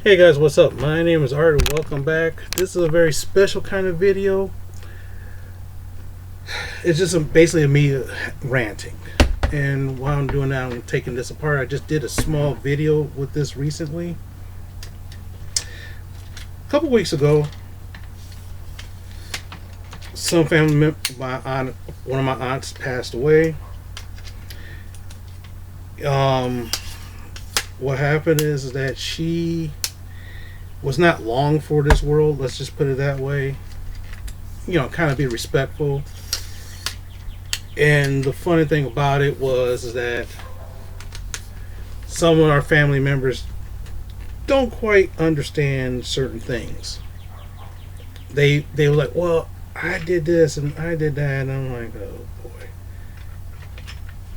Hey guys, what's up? My name is Art and welcome back. This is a very special kind of video. It's just basically me ranting. And while I'm doing that, I'm taking this apart. I just did a small video with this recently. A couple weeks ago, some family member, one of my aunts passed away. What happened is that she was not long for this world. Let's just put it that way. Kind of be respectful. And the funny thing about it was that some of our family members don't quite understand certain things. They were like, well, I did this and I did that, and I'm like, oh boy.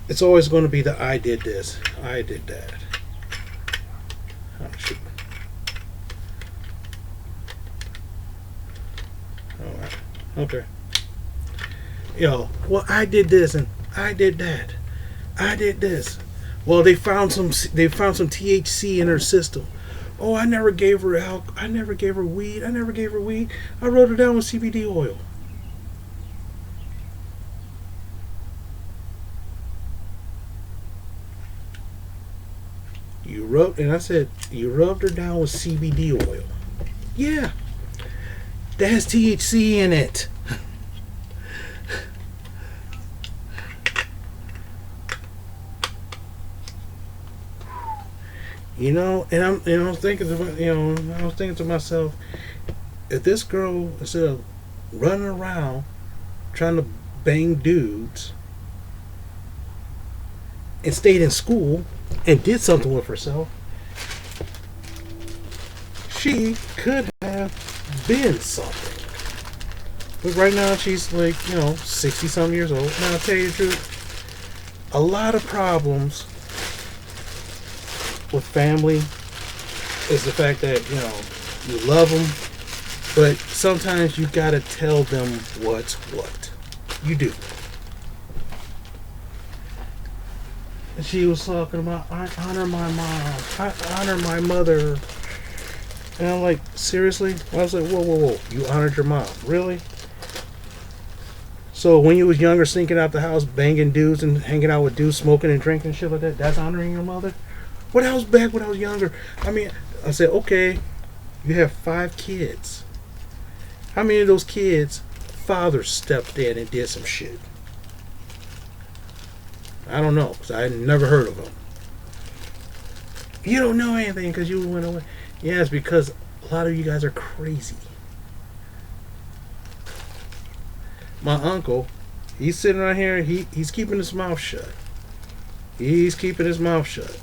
It's always going to be the I did this, I did that. Oh shoot. Alright. Okay. Well, I did this and I did that. I did this. Well, they found some THC in her system. Oh, I never gave her alcohol. I never gave her weed. I never gave her weed. I wrote her down with CBD oil. I said, you rubbed her down with CBD oil. Yeah. That has THC in it. And I was thinking to myself, if this girl, instead of running around trying to bang dudes, and stayed in school and did something with herself, she could have been something. But right now she's like, 60 some years old. Now I'll tell you the truth, a lot of problems with family is the fact that you love them, but sometimes you gotta tell them what's what. You do. And she was talking about, I honor my mom, I honor my mother, and I'm like, seriously? I was like, whoa, you honored your mom, really? So when you was younger, sneaking out the house, banging dudes and hanging out with dudes, smoking and drinking and shit like that, that's honoring your mother? When I was back when I was younger, I said, okay, you have 5 kids. How many of those kids' fathers stepped in and did some shit? I don't know, because I never heard of them. You don't know anything because you went away. Yeah, it's because a lot of you guys are crazy. My uncle, he's sitting right here, he's keeping his mouth shut. He's keeping his mouth shut.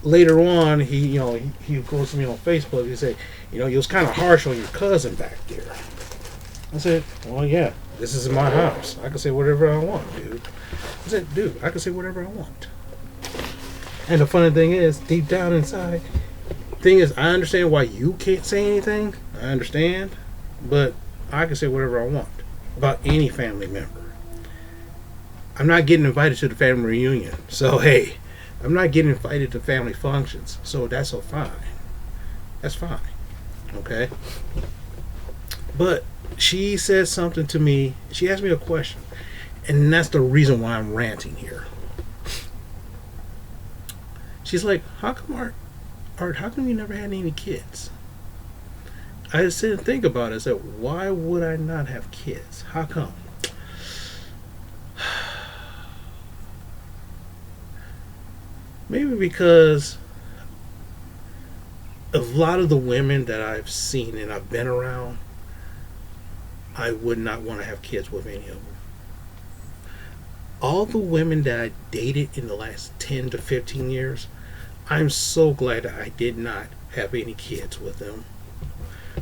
Later on, he goes to me on Facebook. He said, you was kind of harsh on your cousin back there. I said, well, yeah, this is my house. I can say whatever I want, dude. I said, dude, I can say whatever I want. And the funny thing is, deep down inside, I understand why you can't say anything. I understand, but I can say whatever I want about any family member. I'm not getting invited to the family reunion, so hey. I'm not getting invited to family functions, so that's so fine. That's fine. Okay? But she said something to me. She asked me a question. And that's the reason why I'm ranting here. She's like, how come, Art, how come you never had any kids? I just didn't think about it. I said, why would I not have kids? How come? Maybe because a lot of the women that I've seen and I've been around, I would not want to have kids with any of them. All the women that I dated in the last 10 to 15 years, I'm so glad that I did not have any kids with them.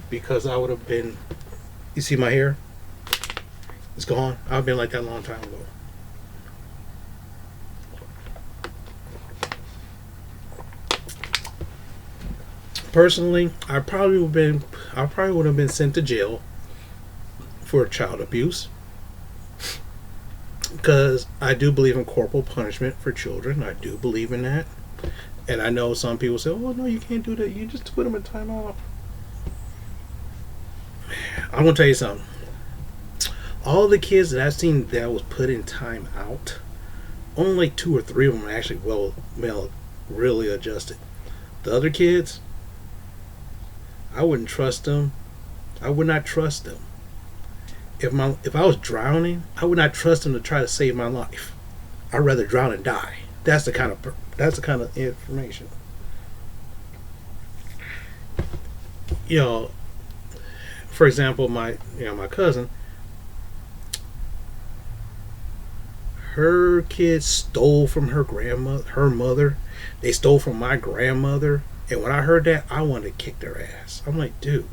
Because I would have been, you see my hair? It's gone. I've been like that a long time ago. Personally, I probably would have been sent to jail for child abuse, because I do believe in corporal punishment for children. I do believe in that. And I know some people say, "Oh no, you can't do that. You just put them in time off." I'm gonna tell you something. All the kids that I've seen that was put in time out, only like 2 or 3 of them are actually really adjusted. The other kids, I wouldn't trust them. I would not trust them. If I was drowning, I would not trust them to try to save my life. I'd rather drown and die. That's the kind of information. You know, for example, my cousin, her kids stole from her mother. They stole from my grandmother. And when I heard that, I wanted to kick their ass. I'm like, dude,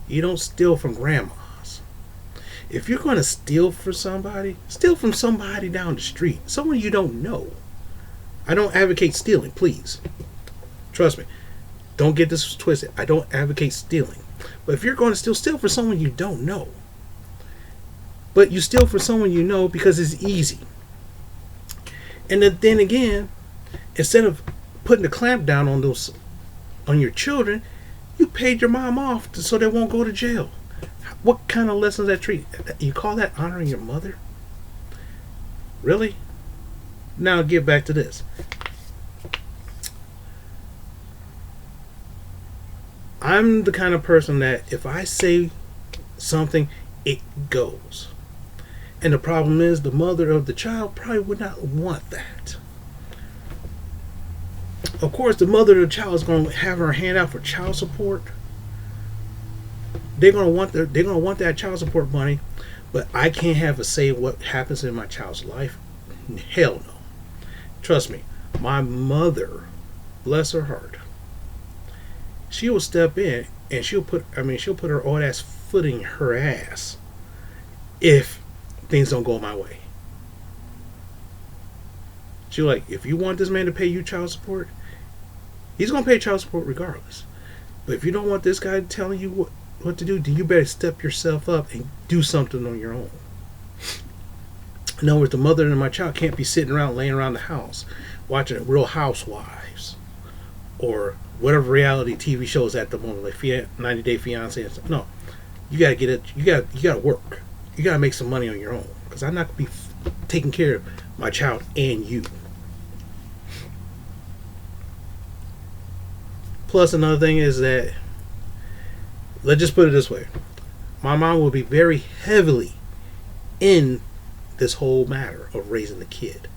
you don't steal from grandmas. If you're going to steal from somebody down the street, someone you don't know. I don't advocate stealing, please. Trust me. Don't get this twisted. I don't advocate stealing. But if you're going to steal from someone you don't know. But you steal from someone you know because it's easy. And then again, instead of putting the clamp down on your children, you paid your mom off so they won't go to jail. What kind of lessons that treat? You call that honoring your mother? Really? Now get back to this. I'm the kind of person that if I say something, it goes. And the problem is the mother of the child probably would not want that. Of course, the mother of the child is going to have her hand out for child support. They're going to want that child support money, but I can't have a say what happens in my child's life. Hell no. Trust me, my mother, bless her heart, she will step in and she'll put her old ass foot in her ass if things don't go my way. She's like, if you want this man to pay you child support, he's going to pay child support regardless. But if you don't want this guy telling you what to do, then you better step yourself up and do something on your own. In other words, the mother and my child can't be sitting around, laying around the house, watching Real Housewives or whatever reality TV shows at the moment, like 90 Day Fiance and stuff. No, you gotta get it. You gotta work. You gotta make some money on your own. Because I'm not gonna be taking care of my child and you. Plus, another thing is that, let's just put it this way: my mom will be very heavily in this whole matter of raising the kid.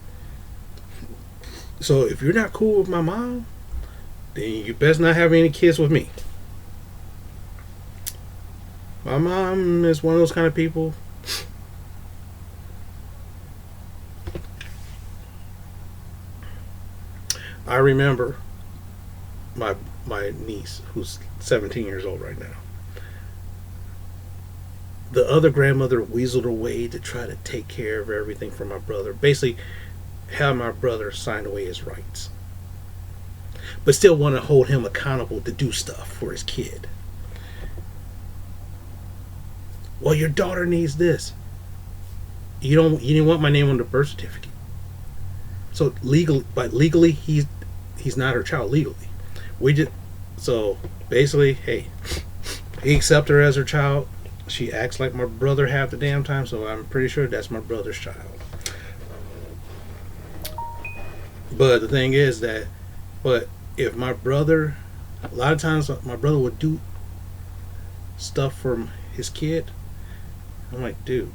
So if you're not cool with my mom, then you best not have any kids with me. My mom is one of those kind of people. I remember my niece, who's 17 years old right now. The other grandmother weaseled her way to try to take care of everything for my brother. Basically, have my brother sign away his rights. But still want to hold him accountable to do stuff for his kid. Well, your daughter needs this. You didn't want my name on the birth certificate. So legally, he's not her child legally. So basically, hey, he accepts her as her child. She acts like my brother half the damn time, so I'm pretty sure that's my brother's child. But the thing is that, if my brother, a lot of times my brother would do stuff for his kid, I'm like, dude,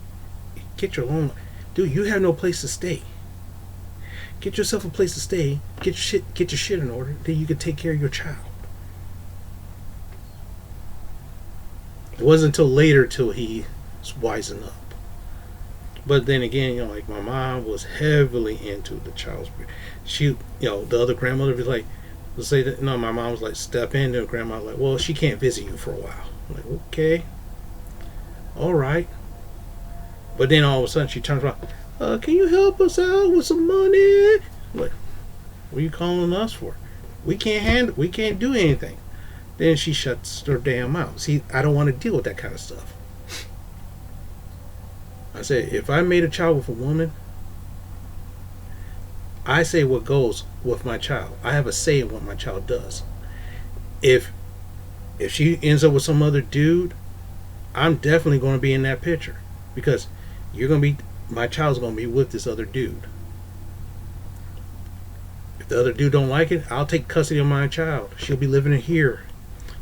get your own, dude, you have no place to stay. Get yourself a place to stay, get your shit in order, then you can take care of your child. It wasn't until later till he was wising up. But then again, like my mom was heavily into the child's. She, the other grandmother was like, say that. No, my mom was like, step in. And grandma was like, well, she can't visit you for a while. I'm like, okay, all right. But then all of a sudden she turns around, can you help us out with some money? I'm like, what are you calling us for? We can't do anything. Then she shuts her damn mouth. See, I don't want to deal with that kind of stuff. I said, if I made a child with a woman, I say what goes with my child. I have a say in what my child does. If she ends up with some other dude, I'm definitely going to be in that picture because you're going to be my child's going to be with this other dude. If the other dude don't like it, I'll take custody of my child. She'll be living here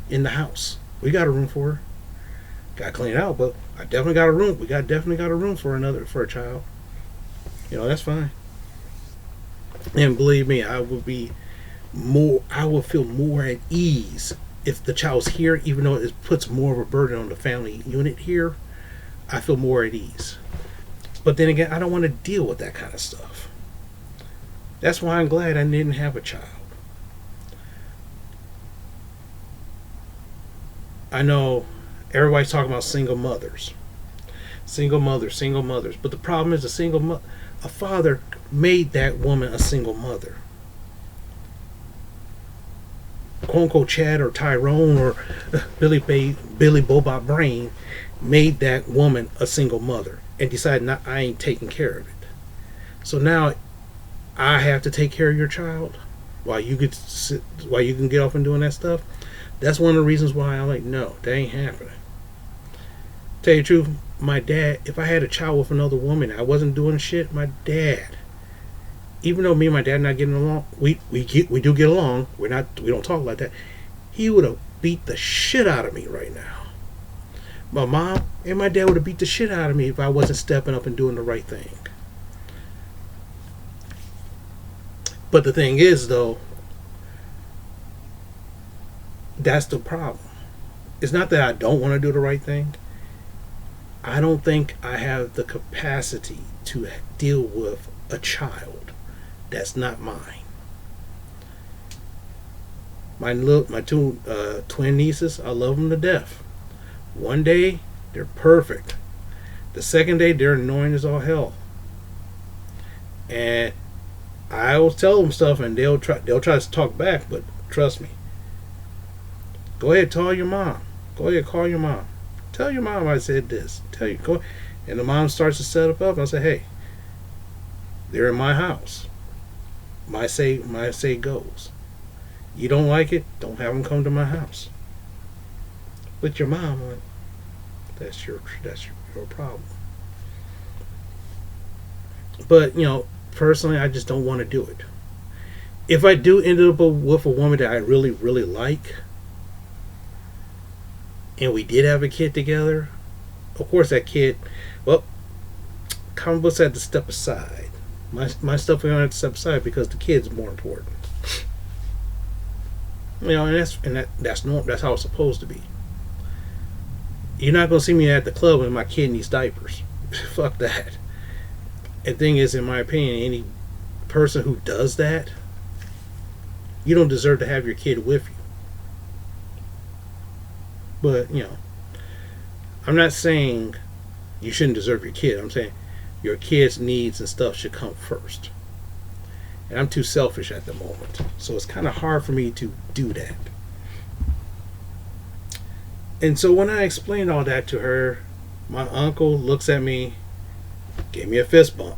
in the house. We got a room for her. Got to clean it out, but I definitely got a room. We definitely got a room for a child. That's fine. And believe me, I will feel more at ease if the child's here, even though it puts more of a burden on the family unit here. I feel more at ease. But then again, I don't want to deal with that kind of stuff. That's why I'm glad I didn't have a child. I know everybody's talking about single mothers. Single mothers. But the problem is a father made that woman a single mother. Quote unquote Chad or Tyrone or Billy Bobot Brain made that woman a single mother and decided I ain't taking care of it. So now I have to take care of your child while you can get off and doing that stuff. That's one of the reasons why I'm like, no, that ain't happening. Tell you the truth, my dad, if I had a child with another woman, I wasn't doing shit. My dad, even though me and my dad not getting along, we do get along. We don't talk like that. He would have beat the shit out of me right now. My mom and my dad would have beat the shit out of me if I wasn't stepping up and doing the right thing. But the thing is, though, that's the problem. It's not that I don't want to do the right thing. I don't think I have the capacity to deal with a child that's not mine. My two twin nieces, I love them to death. One day they're perfect. The second day they're annoying as all hell. And I will tell them stuff and they'll try to talk back, but trust me. Go ahead, call your mom. Go ahead, call your mom. Tell your mom I said this. Go. And the mom starts to set up and I say, hey, they're in my house. My say goes. You don't like it? Don't have them come to my house. With your mom, that's your problem. But personally, I just don't want to do it. If I do end up with a woman that I really, really like, and we did have a kid together, of course that kid, comic books had to step aside. My stuff we don't have to step aside because the kid's more important. And that's normal. That's how it's supposed to be. You're not gonna see me at the club when my kid needs diapers. Fuck that. And thing is, in my opinion, any person who does that, you don't deserve to have your kid with you. But I'm not saying you shouldn't deserve your kid. I'm saying your kid's needs and stuff should come first. And I'm too selfish at the moment. So it's kind of hard for me to do that. And so when I explained all that to her, my uncle looks at me, gave me a fist bump.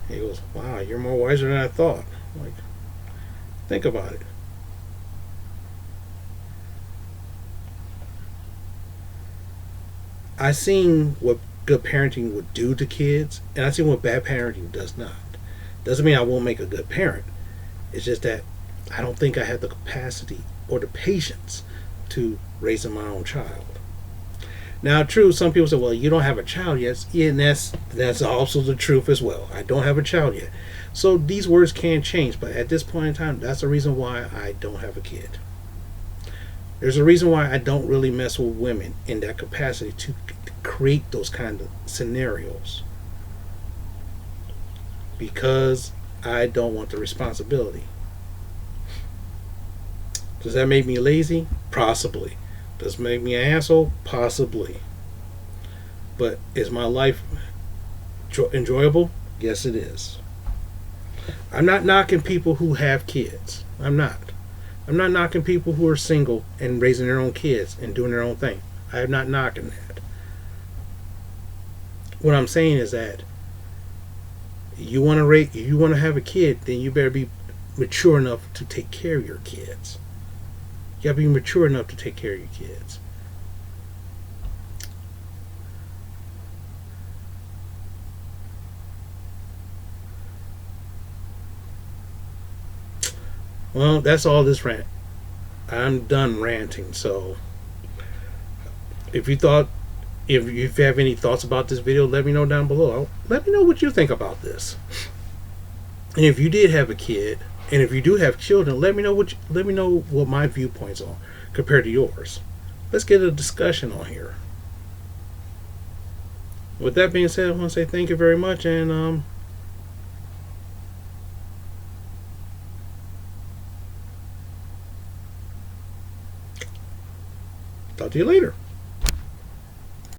He goes, wow, you're more wiser than I thought. I'm like, think about it. I seen what good parenting would do to kids, and I seen what bad parenting does not. Doesn't mean I won't make a good parent. It's just that I don't think I have the capacity or the patience to raising my own child. Now, true, some people say, well, you don't have a child yet. Yeah, and that's also the truth as well. I don't have a child yet. So these words can change, but at this point in time, that's the reason why I don't have a kid. There's a reason why I don't really mess with women in that capacity to create those kind of scenarios. Because I don't want the responsibility. Does that make me lazy? Possibly. Does it make me an asshole? Possibly. But is my life enjoyable? Yes, it is. I'm not knocking people who have kids. I'm not knocking people who are single and raising their own kids and doing their own thing. I am not knocking that. What I'm saying is that you want to have a kid, then you better be mature enough to take care of your kids. You gotta be mature enough to take care of your kids. Well, that's all this rant. I'm done ranting. So if you thought, if you have any thoughts about this video, let me know down below. Let me know what you think about this. And if you did have a kid, and if you do have children, let me know what my viewpoints are compared to yours. Let's get a discussion on here. With that being said, I want to say thank you very much, and talk to you later.